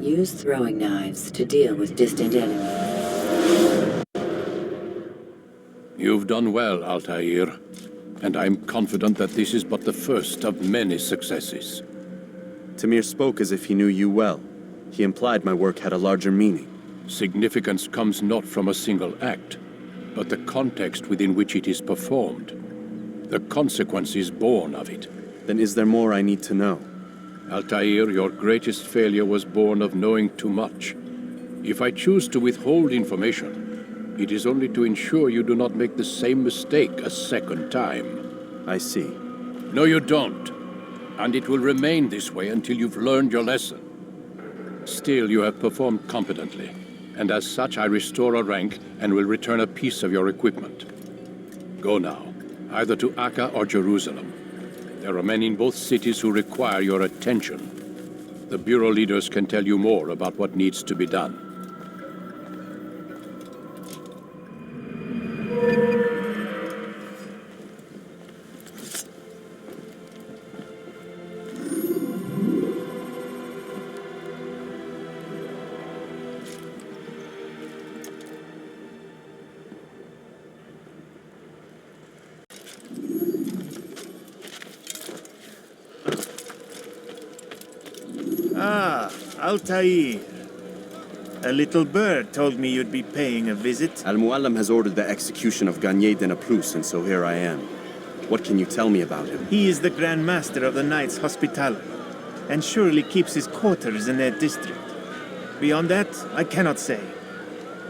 Use throwing knives to deal with distant enemies. You've done well, Altaïr, and I'm confident that this is but the first of many successes. Tamir spoke as if he knew you well. He implied my work had a larger meaning. Significance comes not from a single act, but the context within which it is performed. The consequence is born of it. Then is there more I need to know? Altaïr, your greatest failure was born of knowing too much. If I choose to withhold information, it is only to ensure you do not make the same mistake a second time. I see. No, you don't. And it will remain this way until you've learned your lesson. Still, you have performed competently, and as such I restore a rank and will return a piece of your equipment. Go now, either to Akka or Jerusalem. There are men in both cities who require your attention. The Bureau leaders can tell you more about what needs to be done. Altaïr. A little bird told me you'd be paying a visit. Mualim has ordered the execution of Garnier de Naplouse, and so here I am. What can you tell me about him? He is the Grand Master of the Knights Hospitaller, and surely keeps his quarters in their district. Beyond that, I cannot say.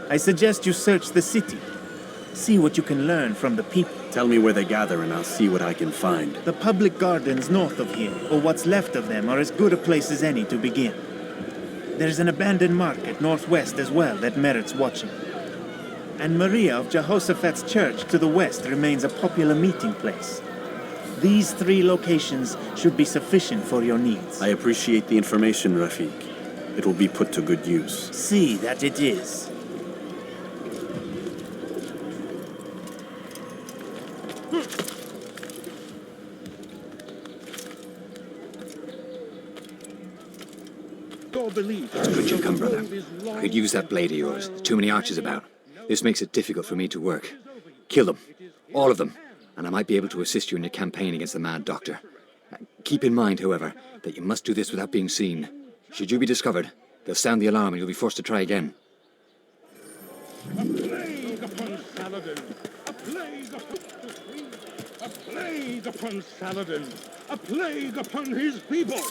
I suggest you search the city. See what you can learn from the people. Tell me where they gather and I'll see what I can find. The public gardens north of here, or what's left of them, are as good a place as any to begin. There's an abandoned market northwest as well that merits watching. And Maria of Jehoshaphat's church to the west remains a popular meeting place. These three locations should be sufficient for your needs. I appreciate the information, Rafiq. It will be put to good use. See that it is. Could you come, brother? I could use that blade of yours. There's too many archers about. This makes it difficult for me to work. Kill them. All of them. And I might be able to assist you in your campaign against the Mad Doctor. Keep in mind, however, that you must do this without being seen. Should you be discovered, they'll sound the alarm and you'll be forced to try again. A plague upon Saladin! A plague upon... A plague upon Saladin! A plague upon his people!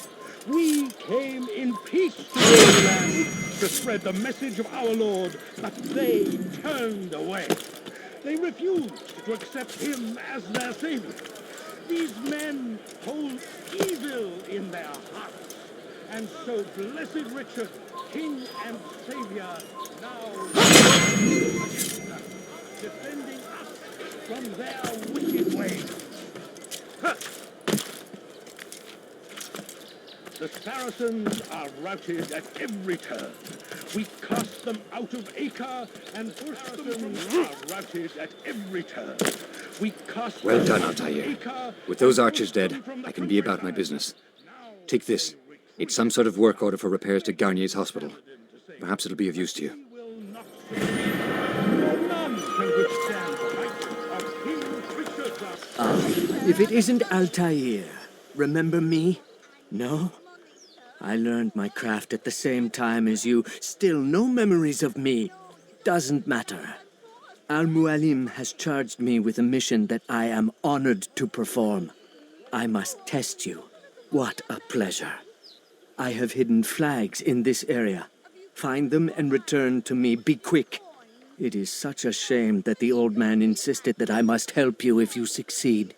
We came in peace to the land to spread the message of our Lord, but they turned away. They refused to accept him as their savior. These men hold evil in their hearts, and so blessed Richard, King and Savior, now defending us from their wicked ways. The Saracens are routed at every turn. We cast them out of Acre, and Saracens are routed at every turn. We cast Well done, Altaïr. With those archers dead, I can be about my business. Take this. It's some sort of work order for repairs to Garnier's hospital. Perhaps it'll be of use to you. If it isn't Altaïr, remember me? No? I learned my craft at the same time as you. Still no memories of me. Doesn't matter. Mualim has charged me with a mission that I am honored to perform. I must test you. What a pleasure. I have hidden flags in this area. Find them and return to me. Be quick. It is such a shame that the old man insisted that I must help you if you succeed.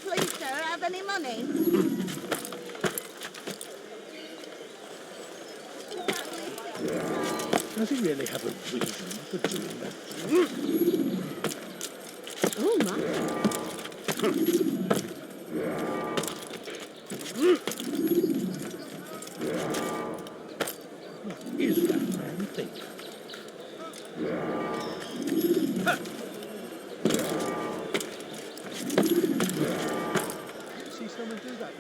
Please, sir, have any money? Does he really have a reason for doing that? Oh, my. What is that man thinking? See someone do that?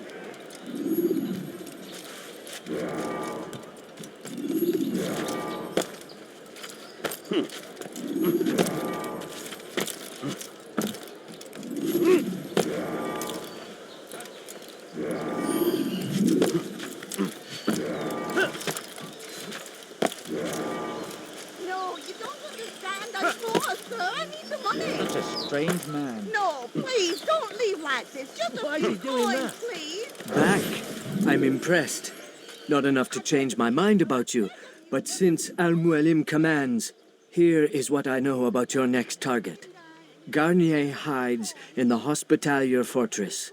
No, you don't understand. I'm poor, sir. I need the money. Such a strange man. No, please, don't leave like this. Just a Why is few he doing coins, that? please. Back. I'm impressed. Not enough to change my mind about you, but since Mualim commands, here is what I know about your next target. Garnier hides in the Hospitalier Fortress.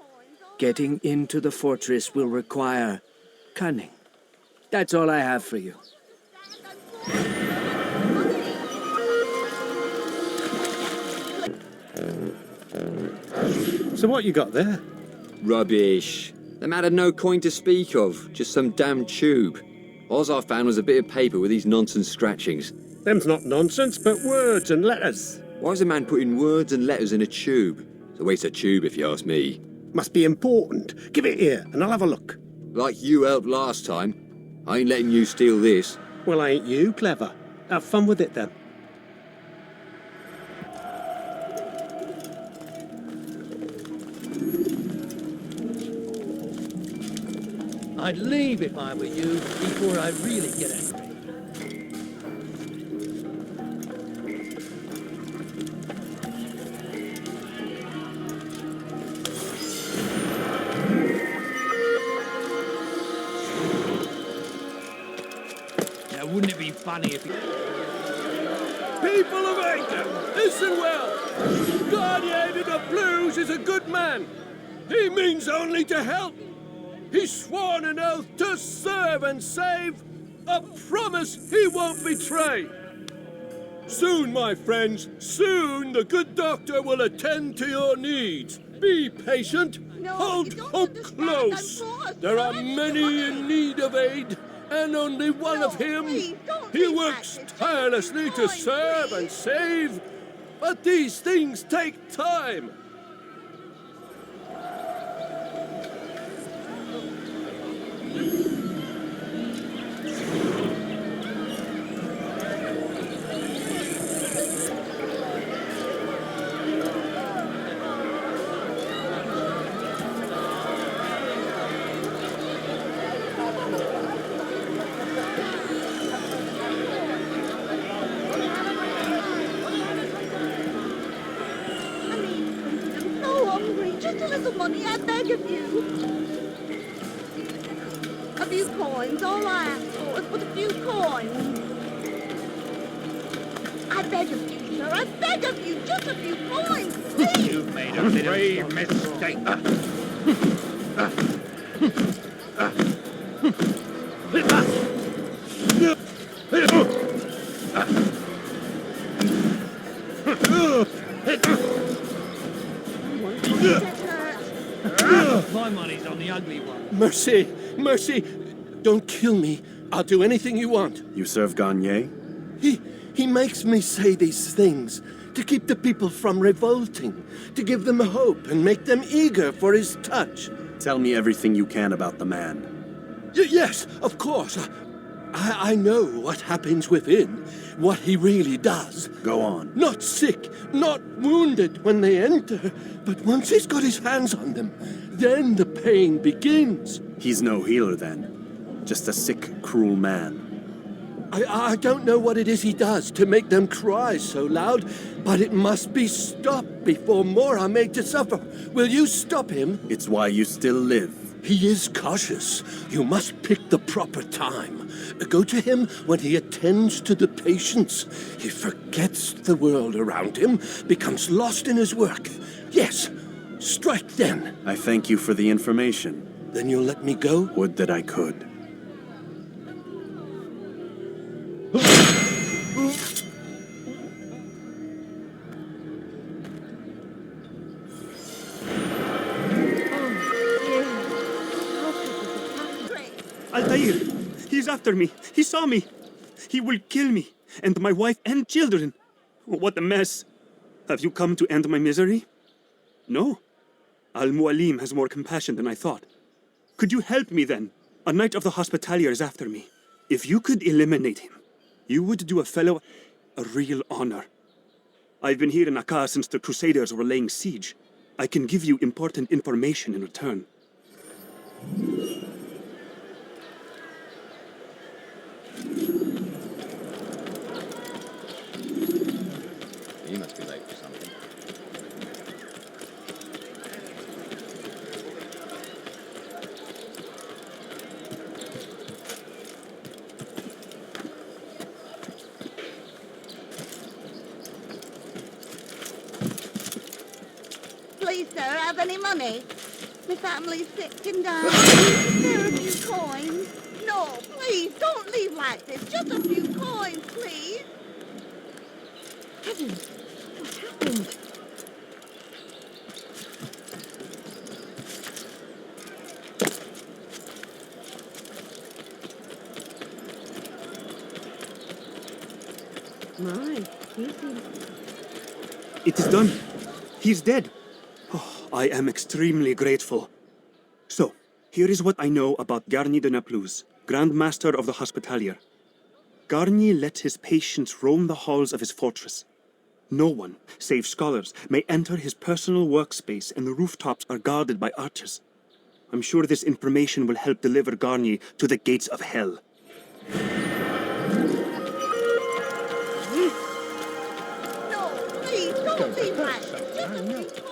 Getting into the fortress will require cunning. That's all I have for you. So what you got there? Rubbish. The man had no coin to speak of, just some damn tube. All I found was a bit of paper with these nonsense scratchings. Them's not nonsense, but words and letters. Why is a man putting words and letters in a tube? It's a waste of tube, if you ask me. Must be important. Give it here, and I'll have a look. Like you helped last time. I ain't letting you steal this. Well, ain't you clever? Have fun with it, then. I'd leave if I were you before I really get angry. Now, wouldn't it be funny if he... People of Acre, listen well. Guardian of the Blues is a good man. He means only to help. He's sworn an oath to serve and save, a promise he won't betray. Soon, my friends, soon the good doctor will attend to your needs. Be patient. No, Hold you don't hope understand. close. I'm poor, There sir. are I need the many money. in need of aid, and only one No, of him. please, don't He leave works like this. tirelessly to Please, serve and save, but these things take time. I'm so hungry. Just a little money, I beg of you. A few coins, all I ask for is but a few coins. I beg of you, sir, I beg of you, just a few coins, please. You've made a grave mistake. My money's on the ugly one. Mercy, mercy, don't kill me. I'll do anything you want. You serve Garnier? He makes me say these things to keep the people from revolting, to give them hope and make them eager for his touch. Tell me everything you can about the man. Yes, of course. I know what happens within, what he really does. Go on. Not sick, not wounded when they enter, but once he's got his hands on them, then the pain begins. He's no healer then. Just a sick, cruel man. I don't know what it is he does to make them cry so loud, but it must be stopped before more are made to suffer. Will you stop him? It's why you still live. He is cautious. You must pick the proper time. Go to him when he attends to the patients. He forgets the world around him, becomes lost in his work. Yes, strike then. I thank you for the information. Then you'll let me go? Would that I could. Altaïr! He's after me! He saw me! He will kill me, and my wife and children! What a mess! Have you come to end my misery? No. Mualim has more compassion than I thought. Could you help me then? A knight of the Hospitalier is after me. If you could eliminate him, you would do a fellow a real honor. I've been here in Akkar since the Crusaders were laying siege. I can give you important information in return. You must be late for something. Please, sir, have any money? My family's sick and dying. Is there a few coins? No, please, don't leave like this. Just a few coins, please. Heavens, what happened? My, It is done. He's dead. Oh, I am extremely grateful. So, here is what I know about Garnier de Naplouse, Grand Master of the Hospitalier. Garnier let his patients roam the halls of his fortress. No one, save scholars, may enter his personal workspace, and the rooftops are guarded by archers. I'm sure this information will help deliver Garnier to the gates of hell. No, please, don't leave like this. Just a few coins.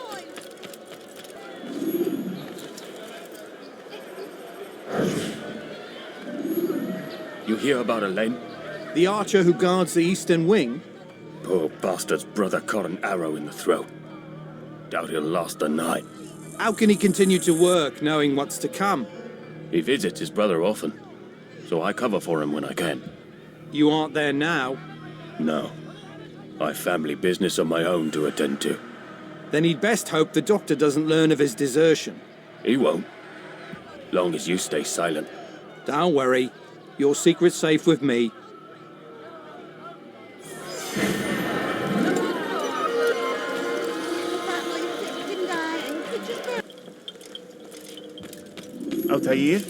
You hear about Elaine? The archer who guards the eastern wing? Poor bastard's brother caught an arrow in the throat. Doubt he'll last the night. How can he continue to work, knowing what's to come? He visits his brother often, so I cover for him when I can. You aren't there now? No. I've family business of my own to attend to. Then he'd best hope the doctor doesn't learn of his desertion. He won't. Long as you stay silent. Don't worry. Your secret's safe with me. Altaïr?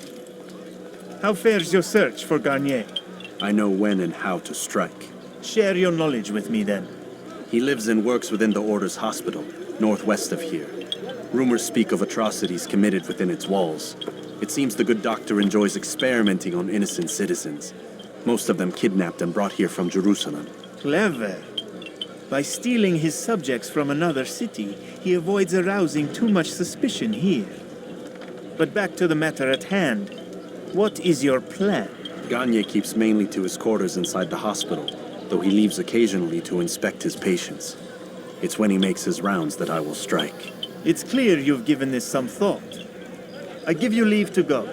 How fares your search for Garnier? I know when and how to strike. Share your knowledge with me then. He lives and works within the Order's hospital, northwest of here. Rumors speak of atrocities committed within its walls. It seems the good doctor enjoys experimenting on innocent citizens. Most of them kidnapped and brought here from Jerusalem. Clever. By stealing his subjects from another city, he avoids arousing too much suspicion here. But back to the matter at hand. What is your plan? Garnier keeps mainly to his quarters inside the hospital, though he leaves occasionally to inspect his patients. It's when he makes his rounds that I will strike. It's clear you've given this some thought. I give you leave to go.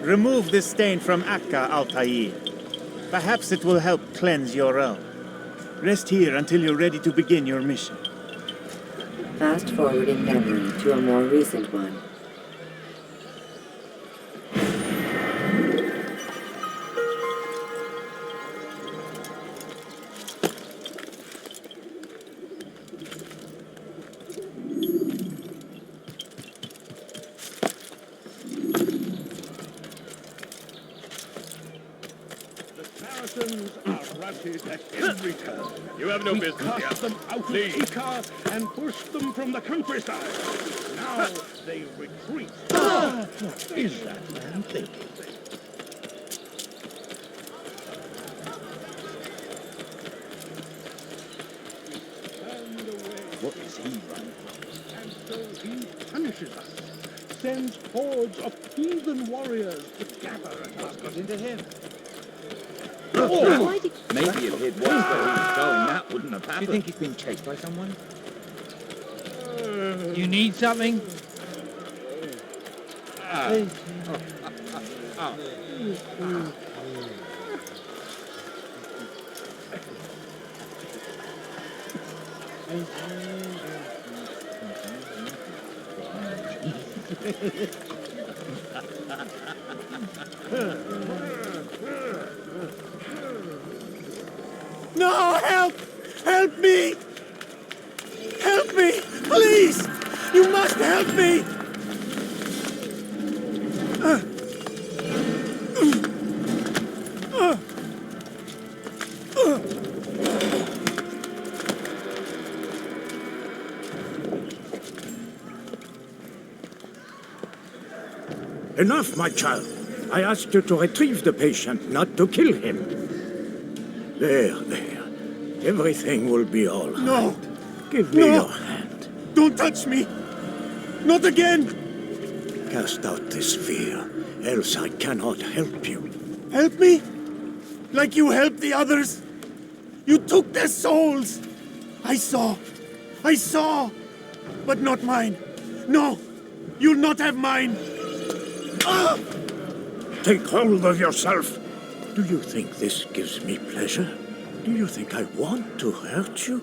Remove this stain from Akka, Altaïr. Perhaps it will help cleanse your own. Rest here until you're ready to begin your mission. Fast forward in memory to a more recent one. At every turn. You have no business here. Cast them out of Akkar and pushed them from the countryside. Now they retreat. What is that man thinking? What is he running from? And so he punishes us. Sends hordes of heathen warriors to gather at us. Got into him. Maybe if he'd watched where he was going, that wouldn't have happened. Do you think he's been chased by someone? You need something? No, help! Help me! Help me! must help me! Enough, my child. I asked you to retrieve the patient, not to kill him. There. Everything will be all right. No! Give me your hand. Don't touch me! Not again! Cast out this fear, else I cannot help you. Help me? Like you helped the others? You took their souls! I saw! But not mine! No! You'll not have mine! Ah! Take hold of yourself. Do you think this gives me pleasure? Do you think I want to hurt you?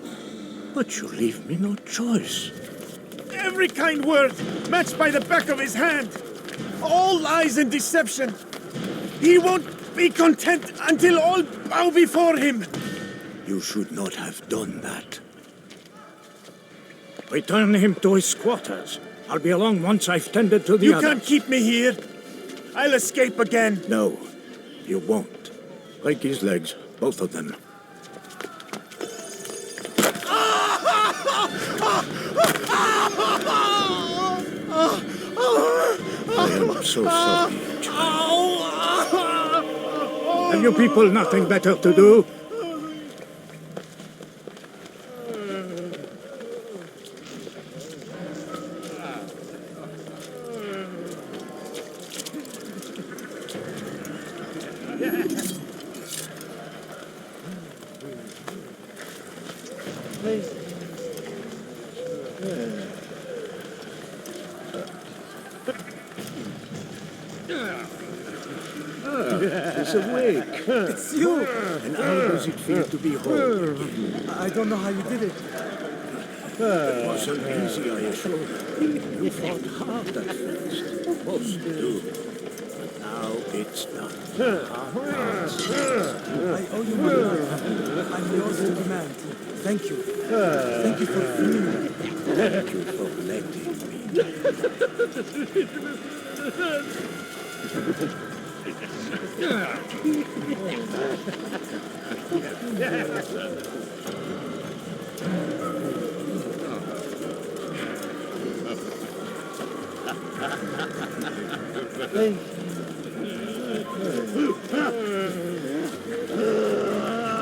But you leave me no choice. Every kind word matched by the back of his hand. All lies and deception. He won't be content until all bow before him. You should not have done that. Return him to his quarters. I'll be along once I've tended to the others. You can't keep me here. I'll escape again. No, you won't. Break his legs, both of them. I am so sorry, child. Have you people nothing better to do? It's awake. It's you! And how does it feel to be whole? I don't know how you did it. It wasn't easy, I assure you. You fought hard at first. Most do. But now it's done. I owe you my life. I'm yours in demand. Thank you. Thank you for freeing me. Thank you for letting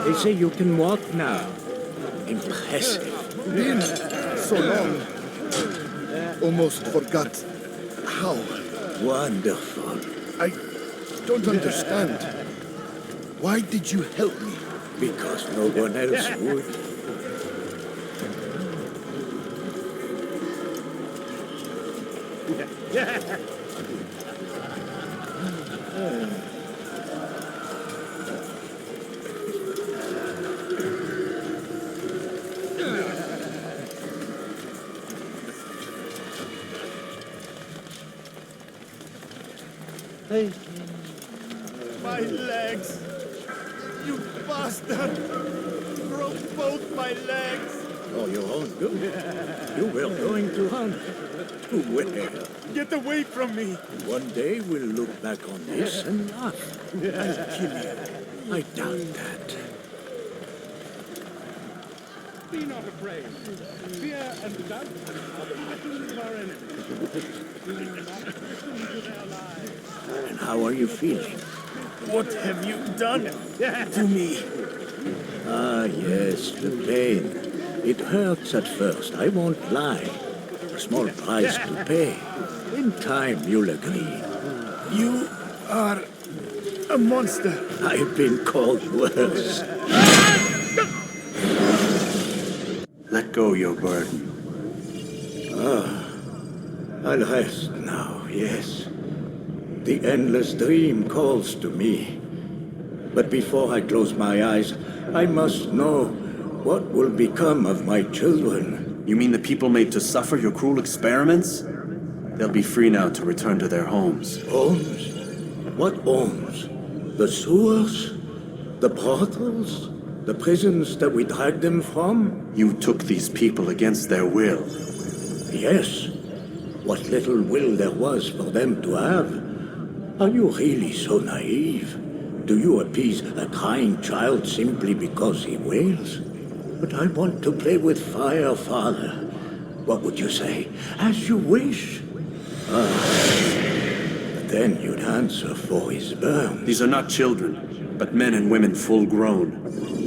They say you can walk now. Impressive. Been so long. Almost forgot how. Wonderful. I don't understand. Why did you help me? Because no one else would. My legs! You bastard! Broke both my legs! For your own good. You were going to hunt. Where? Get away from me! One day we'll look back on this and laugh. I'll kill you. I doubt that. Be not afraid. Fear and doubt are the weapons of our enemies. Do not listen to their lies. And how are you feeling? What have you done to me? Ah, yes, the pain. It hurts at first, I won't lie. A small price to pay. In time, you'll agree. You are a monster. I've been called worse. Let go your burden. I'll rest now, yes. The endless dream calls to me. But before I close my eyes, I must know what will become of my children. You mean the people made to suffer your cruel experiments? They'll be free now to return to their homes. Homes? What homes? The sewers? The brothels? The prisons that we dragged them from? You took these people against their will. Yes, what little will there was for them to have. Are you really so naive? Do you appease a crying child simply because he wails? But I want to play with fire, Father. What would you say? As you wish. But then you'd answer for his burn. These are not children, but men and women full grown.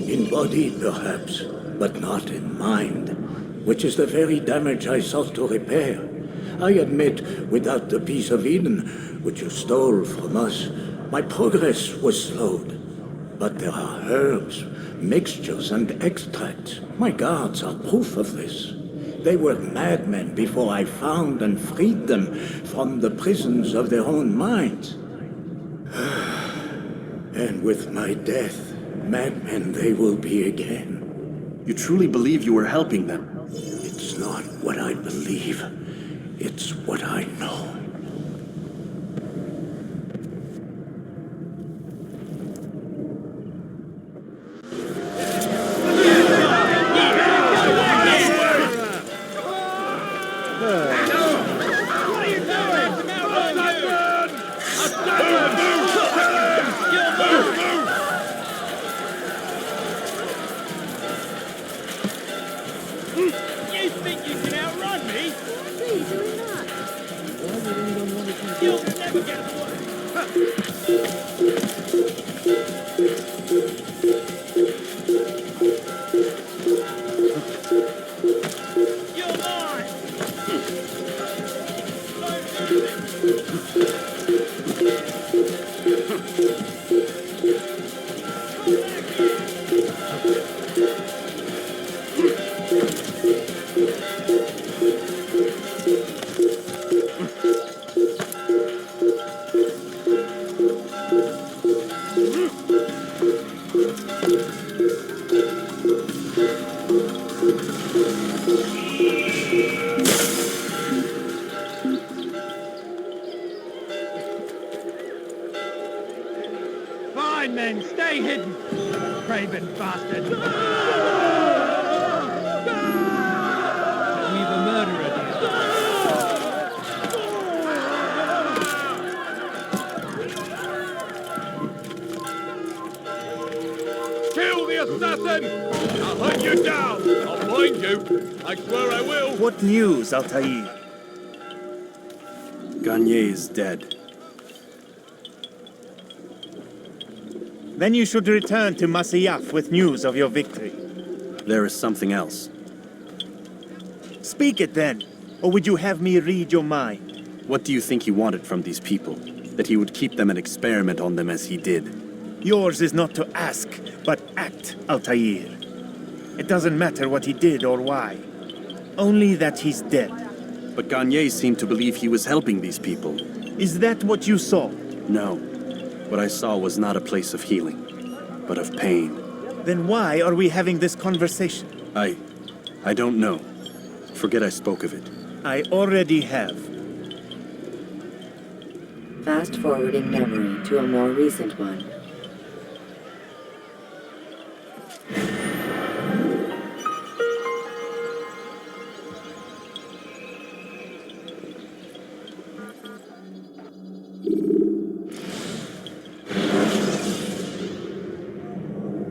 In body, perhaps, but not in mind, which is the very damage I sought to repair. I admit, without the piece of Eden, which you stole from us, my progress was slowed. But there are herbs, mixtures, and extracts. My guards are proof of this. They were madmen before I found and freed them from the prisons of their own minds. And with my death, madmen they will be again. You truly believe you were helping them? It's not what I believe. It's what I know. Fine, men, stay hidden. Craven bastard. We've a murderer here. Kill the assassin! I'll hunt you down! I'll find you! I swear I will! What news, Altaïr? Garnier is dead. Then you should return to Masyaf with news of your victory. There is something else. Speak it then, or would you have me read your mind? What do you think he wanted from these people? That he would keep them and experiment on them as he did? Yours is not to ask, but act, Altaïr. It doesn't matter what he did or why. Only that he's dead. But Garnier seemed to believe he was helping these people. Is that what you saw? No. What I saw was not a place of healing, but of pain. Then why are we having this conversation? I don't know. Forget I spoke of it. I already have. Fast-forwarding memory to a more recent one.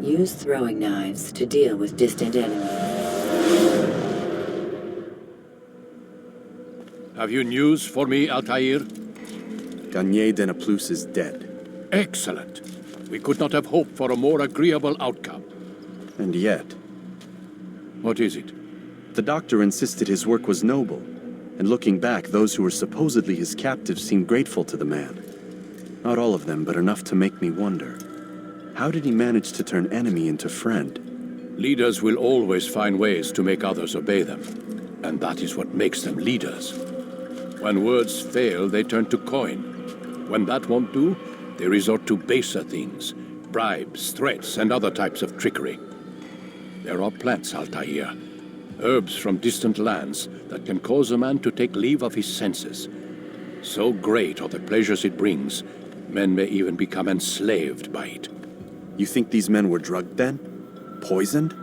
Use throwing knives to deal with distant enemies. Have you news for me, Altaïr? Garnier de Naplouse is dead. Excellent. We could not have hoped for a more agreeable outcome. And yet... What is it? The doctor insisted his work was noble. And looking back, those who were supposedly his captives seemed grateful to the man. Not all of them, but enough to make me wonder. How did he manage to turn enemy into friend? Leaders will always find ways to make others obey them. And that is what makes them leaders. When words fail, they turn to coin. When that won't do, they resort to baser things. Bribes, threats, and other types of trickery. There are plants, Altaïr. Herbs from distant lands that can cause a man to take leave of his senses. So great are the pleasures it brings, men may even become enslaved by it. You think these men were drugged then? Poisoned?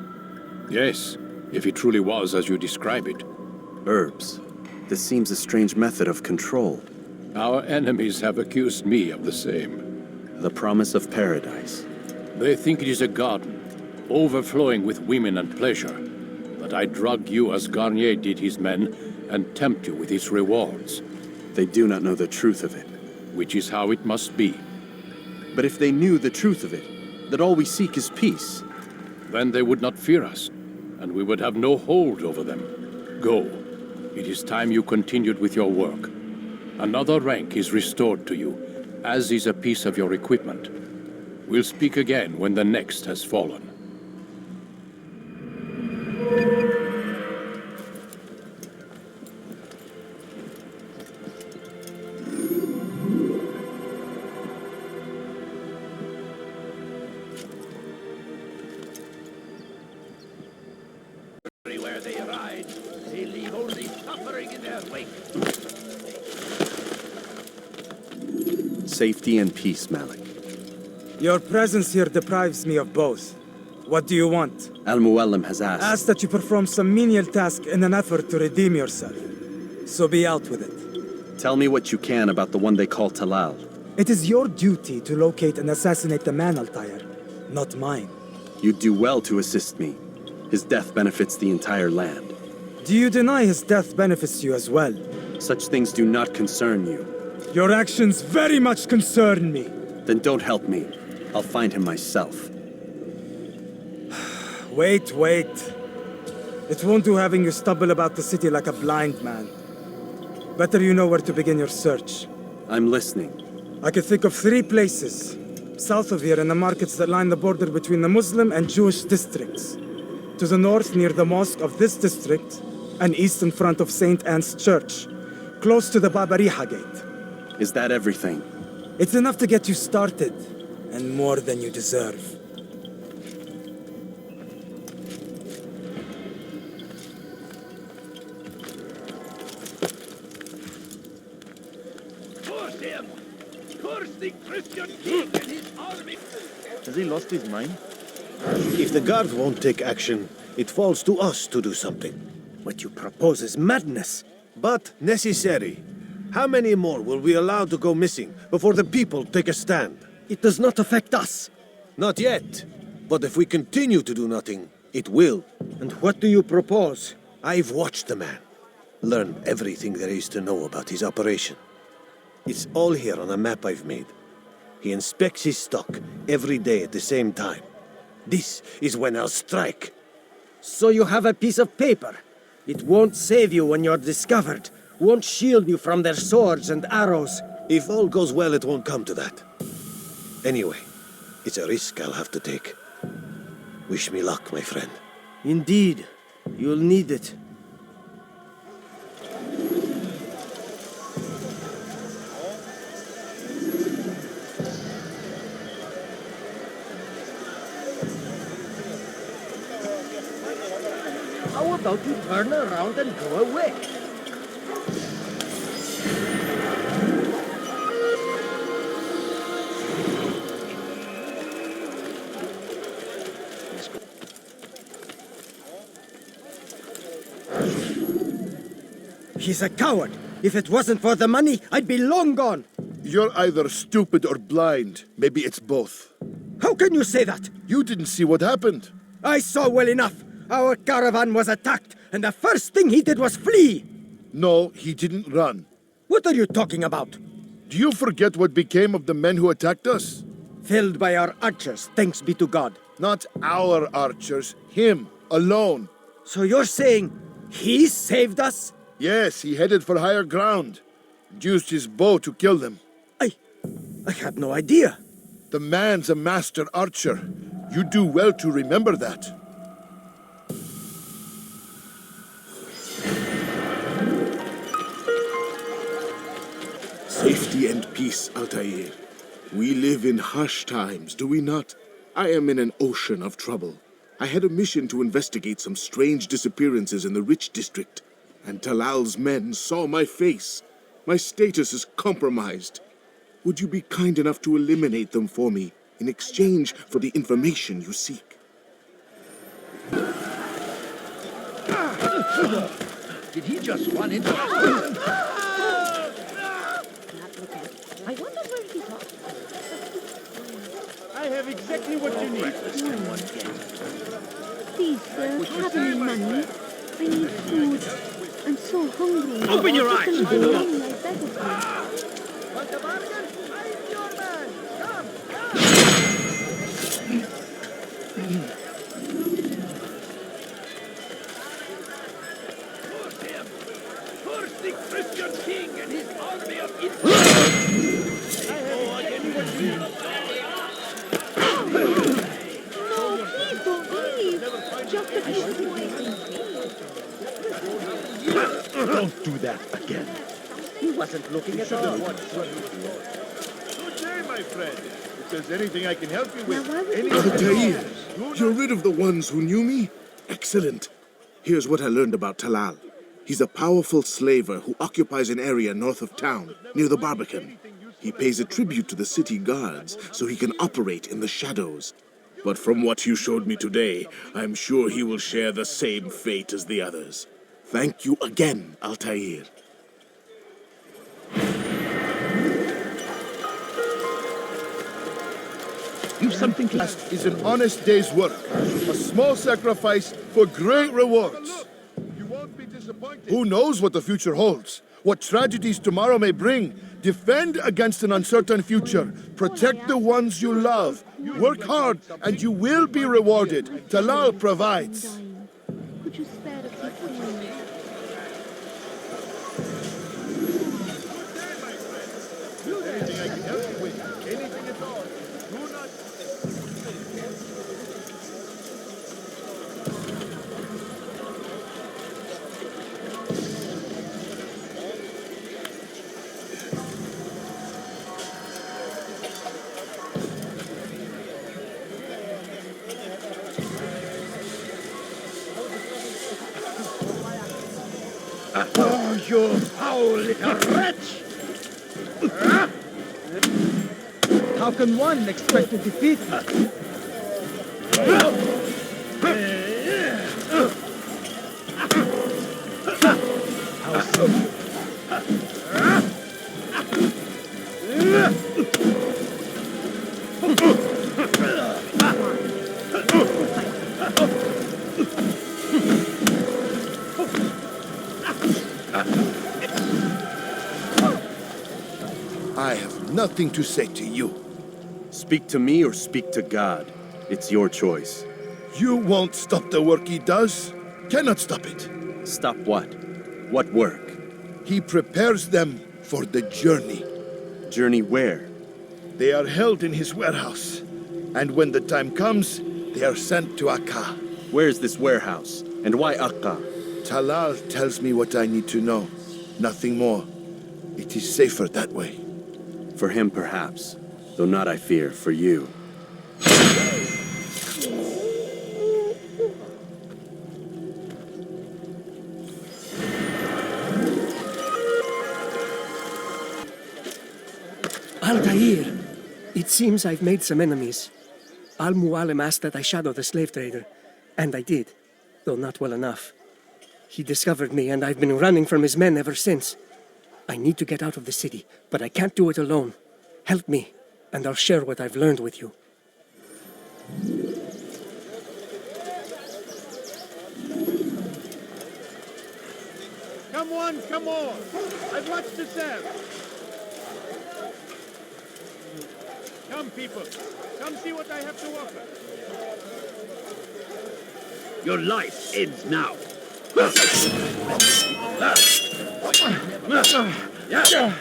Yes, if it truly was as you describe it. Herbs. This seems a strange method of control. Our enemies have accused me of the same. The promise of paradise. They think it is a garden, overflowing with women and pleasure. That I drug you as Garnier did his men, and tempt you with its rewards. They do not know the truth of it. Which is how it must be. But if they knew the truth of it, that all we seek is peace, then they would not fear us, and we would have no hold over them. Go. It is time you continued with your work. Another rank is restored to you, as is a piece of your equipment. We'll speak again when the next has fallen. Everywhere they ride, they leave only suffering in their wake. Safety and peace, Malik. Your presence here deprives me of both. What do you want? Al-Mualim has asked. Asked that you perform some menial task in an effort to redeem yourself. So be out with it. Tell me what you can about the one they call Talal. It is your duty to locate and assassinate the man, Altaïr, not mine. You'd do well to assist me. His death benefits the entire land. Do you deny his death benefits you as well? Such things do not concern you. Your actions very much concern me. Then don't help me. I'll find him myself. Wait. It won't do having you stumble about the city like a blind man. Better you know where to begin your search. I'm listening. I could think of 3 places. South of here in the markets that line the border between the Muslim and Jewish districts. To the north near the mosque of this district, and east in front of St. Anne's Church, close to the Babariha Gate. Is that everything? It's enough to get you started, and more than you deserve. Curse him! Curse the Christian king and his army! Has he lost his mind? If the guards won't take action, it falls to us to do something. What you propose is madness. But necessary. How many more will we allow to go missing before the people take a stand? It does not affect us. Not yet. But if we continue to do nothing, it will. And what do you propose? I've watched the man. Learned everything there is to know about his operation. It's all here on a map I've made. He inspects his stock every day at the same time. This is when I'll strike. So you have a piece of paper. It won't save you when you're discovered. Won't shield you from their swords and arrows. If all goes well, it won't come to that. Anyway, it's a risk I'll have to take. Wish me luck, my friend. Indeed. You'll need it. How about you turn around and go away? He's a coward. If it wasn't for the money, I'd be long gone. You're either stupid or blind. Maybe it's both. How can you say that? You didn't see what happened. I saw well enough. Our caravan was attacked, and the first thing he did was flee. No, he didn't run. What are you talking about? Do you forget what became of the men who attacked us? Felled by our archers, thanks be to God. Not our archers, him, alone. So you're saying he saved us? Yes, he headed for higher ground. Used his bow to kill them. I had no idea. The man's a master archer. You do well to remember that. Safety and peace, Altaïr. We live in harsh times, do we not? I am in an ocean of trouble. I had a mission to investigate some strange disappearances in the rich district, and Talal's men saw my face. My status is compromised. Would you be kind enough to eliminate them for me in exchange for the information you seek? Did he just run into... I wonder where he's off. I have exactly what you need. Please, sir, have any money? I need food. I'm so hungry. Open your eyes! I beg of you. Christian king and his army of No, please don't leave. Just a few Don't do that again. He wasn't looking at all. Good day, my friend. If there's anything I can help you with, Altaïr, you're rid of the ones who knew me? Excellent. Here's what I learned about Talal. He's a powerful slaver who occupies an area north of town, near the Barbican. He pays a tribute to the city guards so he can operate in the shadows. But from what you showed me today, I'm sure he will share the same fate as the others. Thank you again, Altaïr. You've something to... Is an honest day's work. A small sacrifice for great rewards. Who knows what the future holds? What tragedies tomorrow may bring? Defend against an uncertain future. Protect the ones you love. Work hard and you will be rewarded. Talal provides. Could you spare a few coins? Anything I can help you with? Anything at all? Do not... Oh, you foul little wretch! How can one expect to defeat me? How so? I have nothing to say to you. Speak to me or speak to God. It's your choice. You won't stop the work he does. Cannot stop it. Stop what? What work? He prepares them for the journey. Journey where? They are held in his warehouse. And when the time comes, they are sent to Akka. Where's this warehouse? And why Akka? Talal tells me what I need to know. Nothing more. It is safer that way. For him, perhaps. Though not, I fear, for you. Altaïr! It seems I've made some enemies. Mualim asked that I shadow the slave trader, and I did, though not well enough. He discovered me, and I've been running from his men ever since. I need to get out of the city, but I can't do it alone. Help me, and I'll share what I've learned with you. Come on, come on. I've much to serve. Come, people. Come see what I have to offer. Your life ends now. Yeah.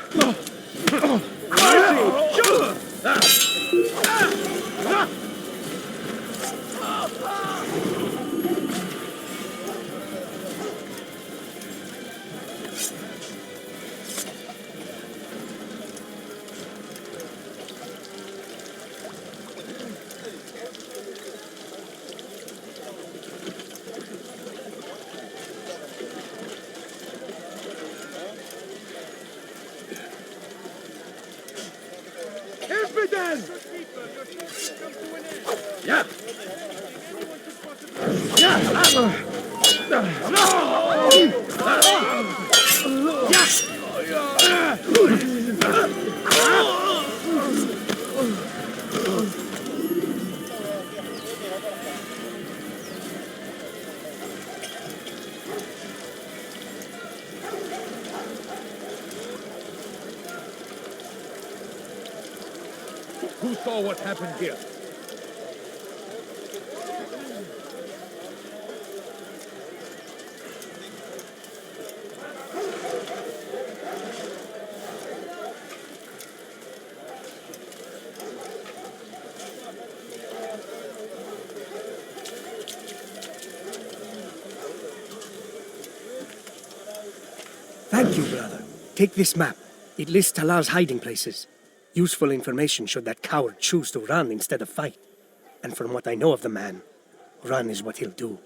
Who saw what happened here? Thank you, brother. Take this map. It lists Talal's hiding places. Useful information should that coward choose to run instead of fight. And from what I know of the man, run is what he'll do.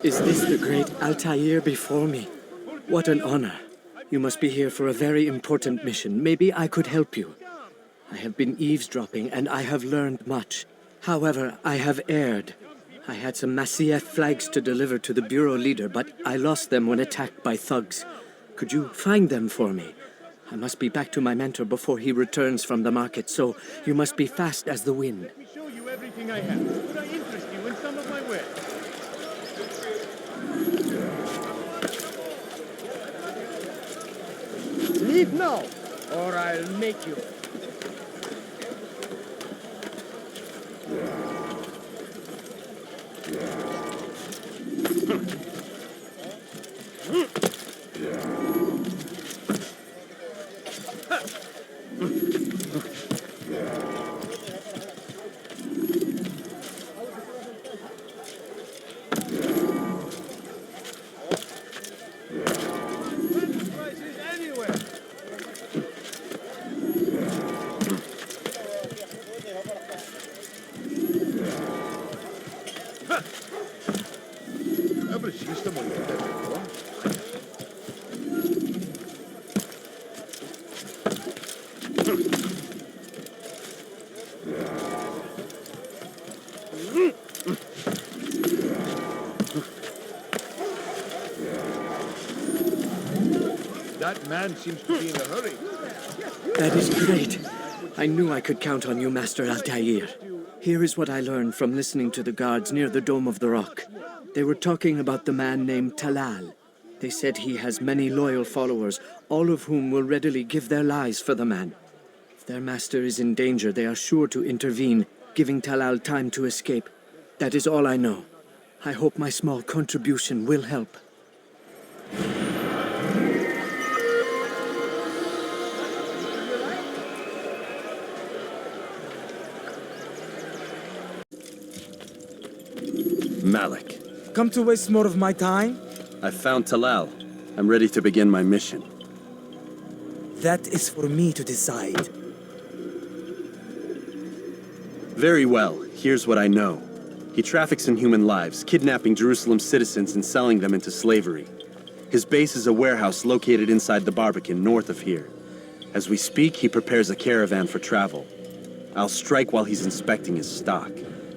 Is this the great Altaïr before me? What an honor. You must be here for a very important mission. Maybe I could help you. I have been eavesdropping, and I have learned much. However, I have erred. I had some Masyaf flags to deliver to the bureau leader, but I lost them when attacked by thugs. Could you find them for me? I must be back to my mentor before he returns from the market, so you must be fast as the wind. Let me show you everything I have. Would I interest you in some of my wares? Leave now, or I'll make you. That man seems to be in a hurry. That is great. I knew I could count on you, Master Altaïr. Here is what I learned from listening to the guards near the Dome of the Rock. They were talking about the man named Talal. They said he has many loyal followers, all of whom will readily give their lives for the man. If their master is in danger, they are sure to intervene, giving Talal time to escape. That is all I know. I hope my small contribution will help. Malik. Come to waste more of my time? I found Talal. I'm ready to begin my mission. That is for me to decide. Very well. Here's what I know. He traffics in human lives, kidnapping Jerusalem citizens and selling them into slavery. His base is a warehouse located inside the Barbican, north of here. As we speak, he prepares a caravan for travel. I'll strike while he's inspecting his stock.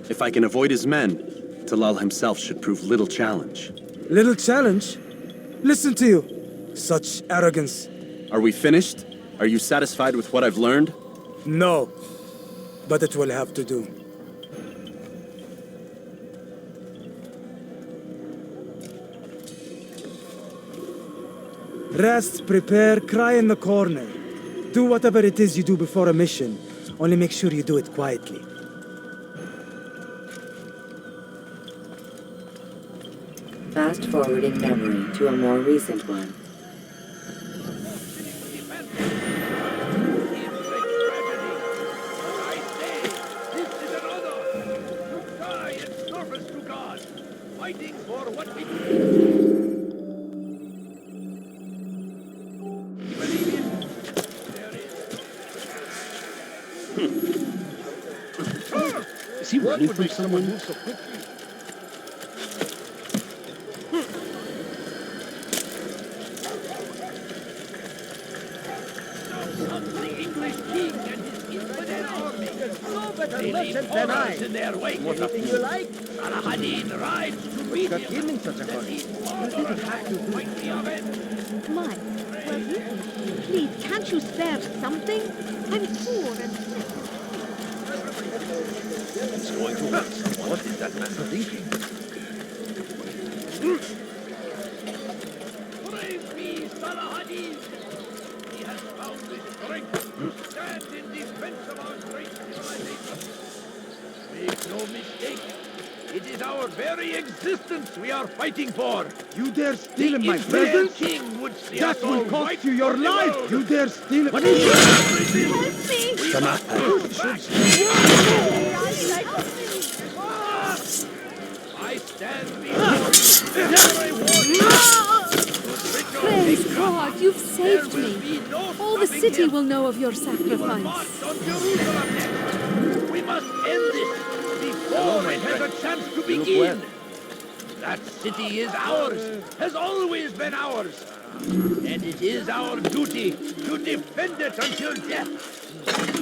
If I can avoid his men, Talal himself should prove little challenge. Little challenge? Listen to you. Such arrogance. Are we finished? Are you satisfied with what I've learned? No. But it will have to do. Rest, prepare, cry in the corner. Do whatever it is you do before a mission. Only make sure you do it quietly. Fast forwarding memory to a more recent one. Fighting for what we Is he running from someone? move so quickly? Than I. In their wake. Anything you like? Salahadin rides to meet Got him in such a hurry. You didn't have to do it. Mike, please, can't you spare something? I'm poor and sick. It's going to hurt someone. What is that man thinking? Praise me, Salahadin! He has found the strength to stand in defense of our great civilization. Make no mistake, it is our very existence we are fighting for. You dare steal in my The presence? king would see That us will all cost wiped you your from the life! world. You dare steal it? What is it? I stand before you. Praise God, you've saved me. All the city will know of your sacrifice. We must end this before it has a chance to begin. That city is ours, has always been ours. And it is our duty to defend it until death.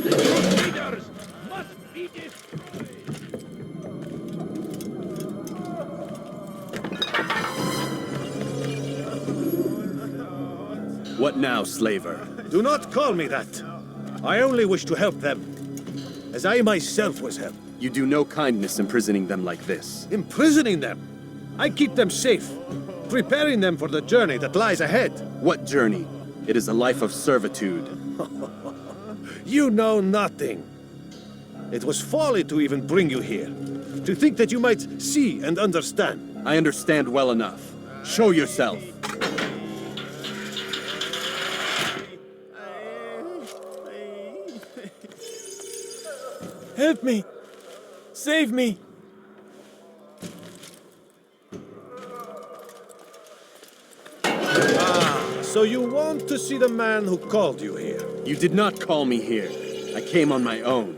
The Crusaders must be destroyed. What now, slaver? Do not call me that. I only wish to help them, as I myself was helped. You do no kindness imprisoning them like this. Imprisoning them? I keep them safe, preparing them for the journey that lies ahead. What journey? It is a life of servitude. You know nothing. It was folly to even bring you here, to think that you might see and understand. I understand well enough. Show yourself. Help me! Save me! So you want to see the man who called you here? You did not call me here. I came on my own.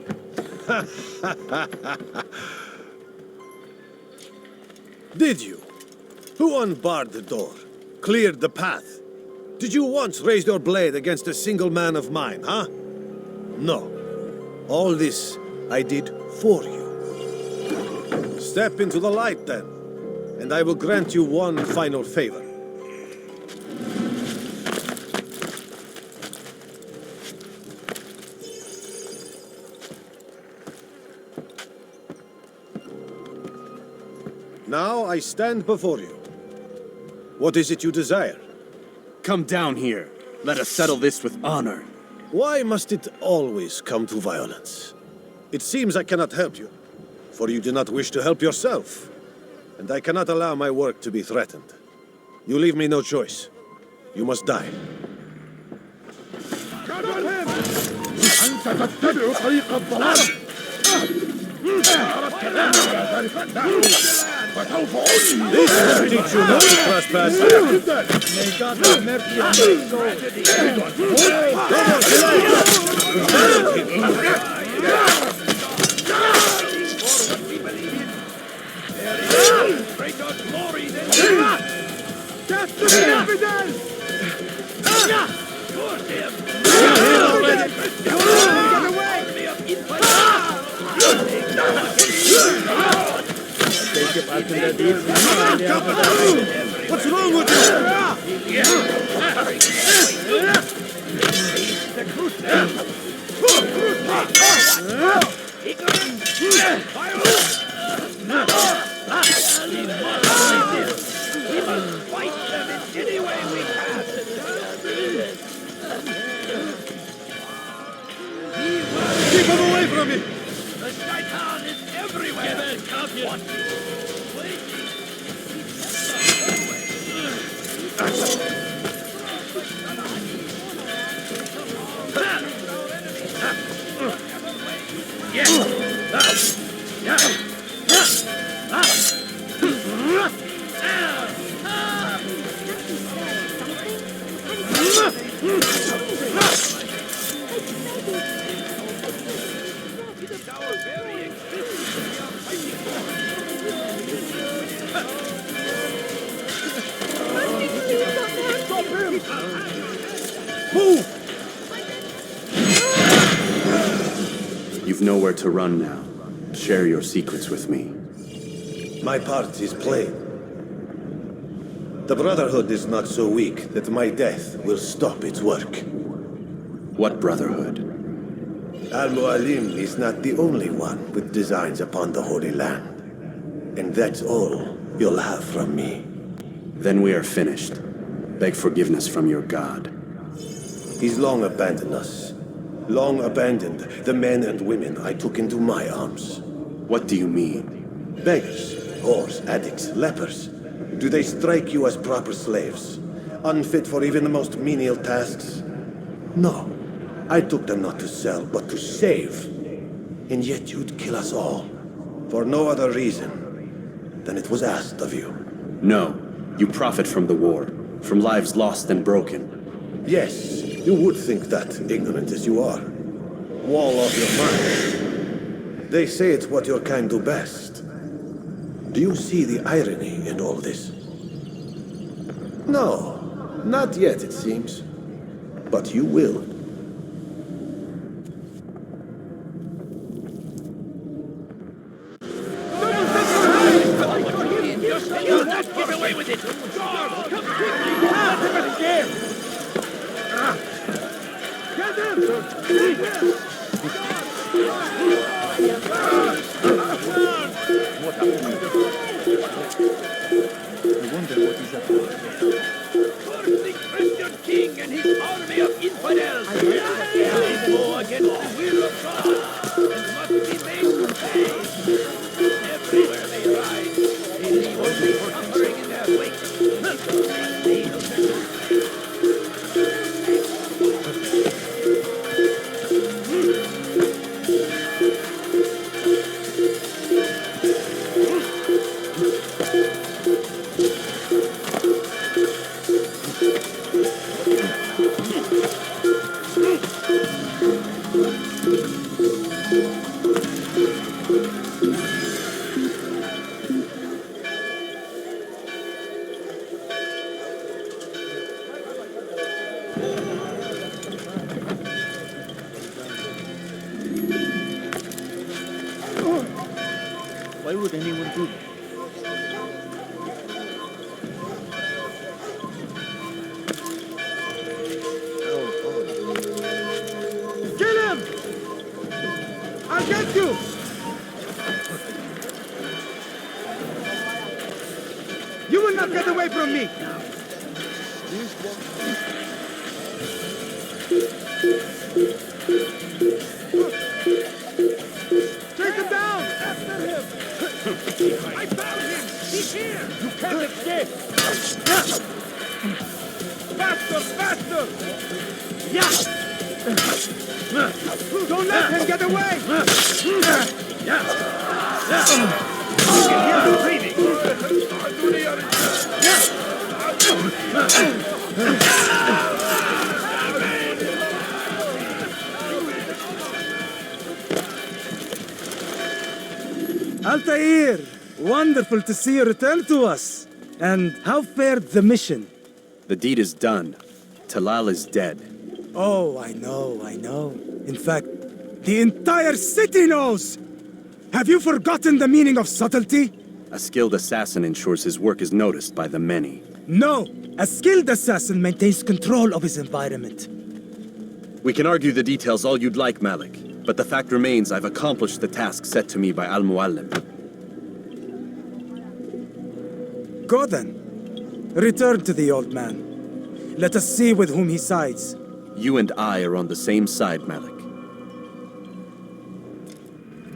Did you? Who unbarred the door? Cleared the path? Did you once raise your blade against a single man of mine, huh? No. All this I did for you. Step into the light, then, and I will grant you one final favor. Now I stand before you. What is it you desire? Come down here. Let us settle this with honor. Why must it always come to violence? It seems I cannot help you, for you do not wish to help yourself. And I cannot allow my work to be threatened. You leave me no choice. You must die. أنت تتبع طريق الضلال. This will teach you not to trespass. May God have mercy on my soul. Greater glory than death to the infidel! Force him! What's wrong with you? The Crusaders! We must fight them in any way we can! Keep him away from me! The Shaitan is everywhere! What? Move! You've nowhere to run now. Share your secrets with me. My part is plain. The Brotherhood is not so weak that my death will stop its work. What Brotherhood? Al-Mualim is not the only one with designs upon the Holy Land. And that's all you'll have from me. Then we are finished. Beg forgiveness from your god. He's long abandoned us. Long abandoned the men and women I took into my arms. What do you mean? Beggars, whores, addicts, lepers. Do they strike you as proper slaves? Unfit for even the most menial tasks? No. I took them not to sell, but to save. And yet you'd kill us all. For no other reason than it was asked of you. No. You profit from the war. From lives lost and broken. Yes, you would think that, ignorant as you are. Wall off your mind. They say it's what your kind do best. Do you see the irony in all this? No, not yet, it seems. But you will. You'll not get away with it! I wonder what he's up to. The Christian king and his army of infidels! They go against the will of God and must be made to pay! Everywhere they ride, they leave only suffering in their wake. Why would anyone do that? Kill him! I'll get you! You will not get away from me! Take him down! After him! I found him! He's here! You can't escape! Faster! Faster! Yeah! Don't let him get away! Hear him breathing! Altaïr! Wonderful to see you return to us. And how fared the mission? The deed is done. Talal is dead. Oh, I know. In fact, the entire city knows! Have you forgotten the meaning of subtlety? A skilled assassin ensures his work is noticed by the many. No! A skilled assassin maintains control of his environment. We can argue the details all you'd like, Malik. But the fact remains I've accomplished the task set to me by Mualim. Go then. Return to the old man. Let us see with whom he sides. You and I are on the same side, Malik.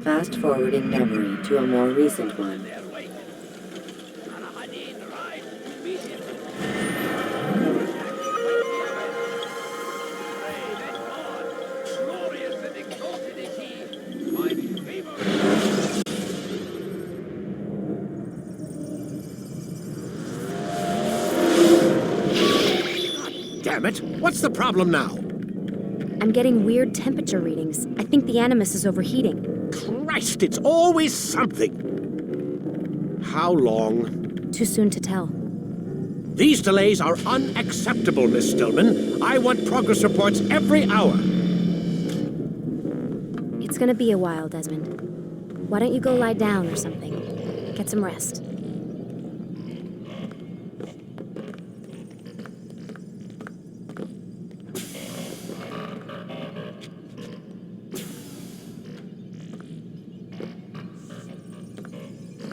Fast forwarding memory to a more recent one. Damn it! What's the problem now? I'm getting weird temperature readings. I think the Animus is overheating. Christ, it's always something! How long? Too soon to tell. These delays are unacceptable, Miss Stillman. I want progress reports every hour. It's gonna be a while, Desmond. Why don't you go lie down or something? Get some rest.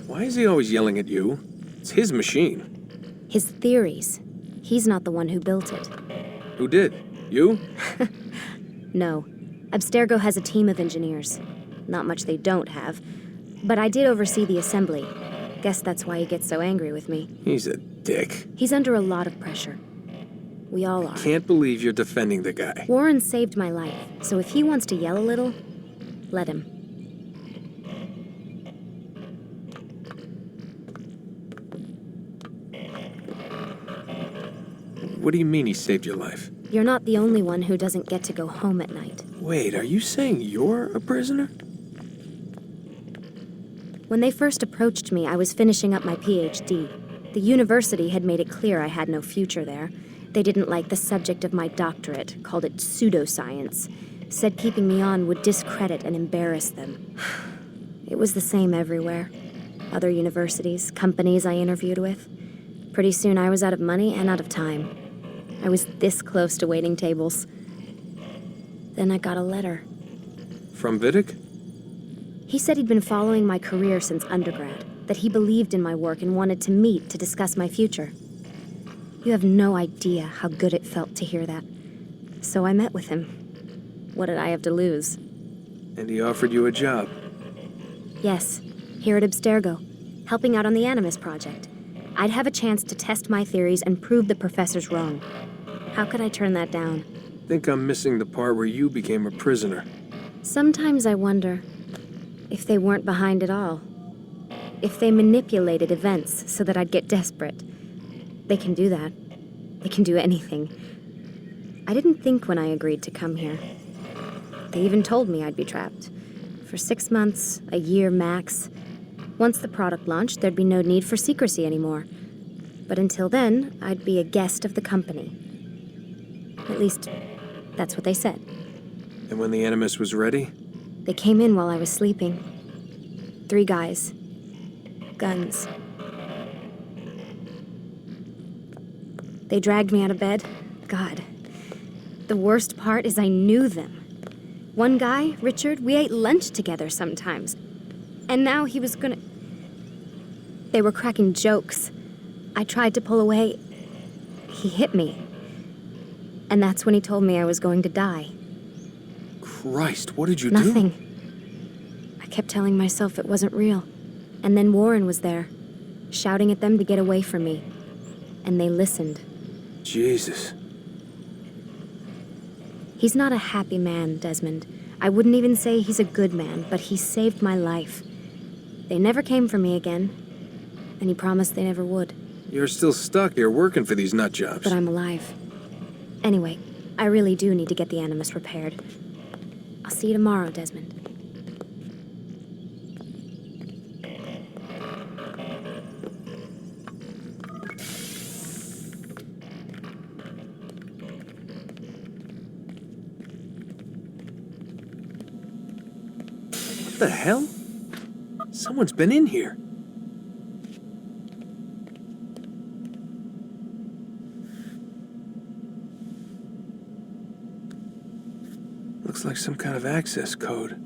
Why is he always yelling at you? It's his machine. His theories. He's not the one who built it. Who did? You? No. Abstergo has a team of engineers. Not much they don't have. But I did oversee the assembly. Guess that's why he gets so angry with me. He's a dick. He's under a lot of pressure. We all are. Can't believe you're defending the guy. Warren saved my life, so if he wants to yell a little, let him. What do you mean he saved your life? You're not the only one who doesn't get to go home at night. Wait, are you saying you're a prisoner? When they first approached me, I was finishing up my PhD. The university had made it clear I had no future there. They didn't like the subject of my doctorate, called it pseudoscience. Said keeping me on would discredit and embarrass them. It was the same everywhere. Other universities, companies I interviewed with. Pretty soon I was out of money and out of time. I was this close to waiting tables. Then I got a letter. From Vidic? He said he'd been following my career since undergrad, that he believed in my work and wanted to meet to discuss my future. You have no idea how good it felt to hear that. So I met with him. What did I have to lose? And he offered you a job? Yes, here at Abstergo, helping out on the Animus project. I'd have a chance to test my theories and prove the professors wrong. How could I turn that down? Think I'm missing the part where you became a prisoner. Sometimes I wonder if they weren't behind it all. If they manipulated events so that I'd get desperate. They can do that. They can do anything. I didn't think when I agreed to come here. They even told me I'd be trapped. For 6 months, a year max. Once the product launched, there'd be no need for secrecy anymore. But until then, I'd be a guest of the company. At least, that's what they said. And when the Animus was ready? They came in while I was sleeping. 3 guys. Guns. They dragged me out of bed. God. The worst part is I knew them. One guy, Richard, we ate lunch together sometimes. And now he was gonna... They were cracking jokes. I tried to pull away. He hit me. And that's when he told me I was going to die. Christ, what did you Nothing. do? I kept telling myself it wasn't real. And then Warren was there, shouting at them to get away from me. And they listened. Jesus. He's not a happy man, Desmond. I wouldn't even say he's a good man, but he saved my life. They never came for me again, and he promised they never would. You're still stuck here working for these nut jobs. But I'm alive. Anyway, I really do need to get the Animus repaired. I'll see you tomorrow, Desmond. What the hell? Someone's been in here. Looks like some kind of access code.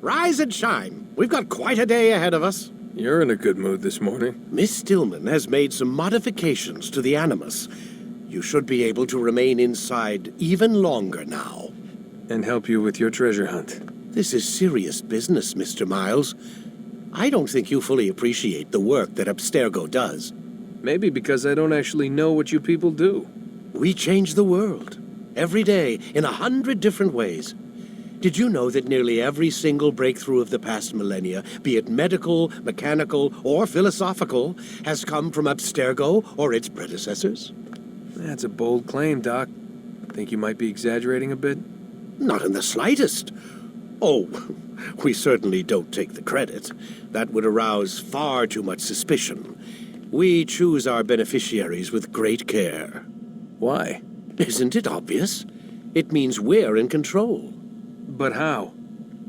Rise and shine. We've got quite a day ahead of us. You're in a good mood this morning. Miss Stillman has made some modifications to the Animus. You should be able to remain inside even longer now. And help you with your treasure hunt. This is serious business, Mr. Miles. I don't think you fully appreciate the work that Abstergo does. Maybe because I don't actually know what you people do. We change the world. Every day, in 100 different ways. Did you know that nearly every single breakthrough of the past millennia, be it medical, mechanical, or philosophical, has come from Abstergo or its predecessors? That's a bold claim, Doc. Think you might be exaggerating a bit? Not in the slightest. Oh, we certainly don't take the credit. That would arouse far too much suspicion. We choose our beneficiaries with great care. Why? Isn't it obvious? It means we're in control. But how?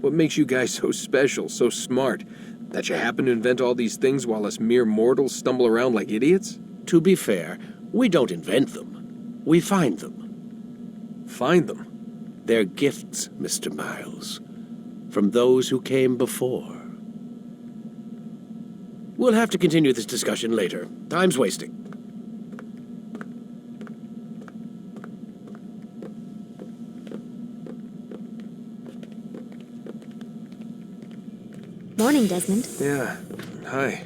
What makes you guys so special, so smart? That you happen to invent all these things while us mere mortals stumble around like idiots? To be fair, we don't invent them. We find them. Find them? They're gifts, Mr. Miles, from those who came before. We'll have to continue this discussion later. Time's wasting. Morning, Desmond. Yeah. Hi.